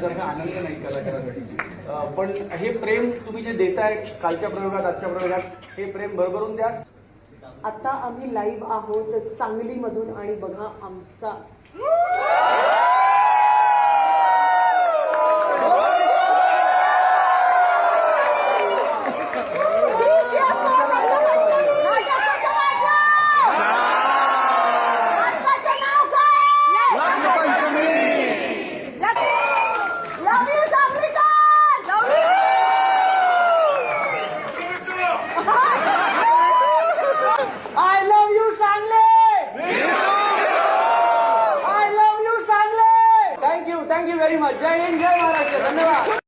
घेण्यासारखा आनंद नाही कलाकारासाठी. पण हे प्रेम तुम्ही जे देताय कालच्या प्रयोगात आजच्या प्रयोगात हे प्रेम भरभरून द्या. आता आम्ही लाईव्ह आहोत सांगलीमधून आणि बघा आमचा थँक्यू व्हेरी मच. जय हिंद, जय महाराष्ट्र. धन्यवाद.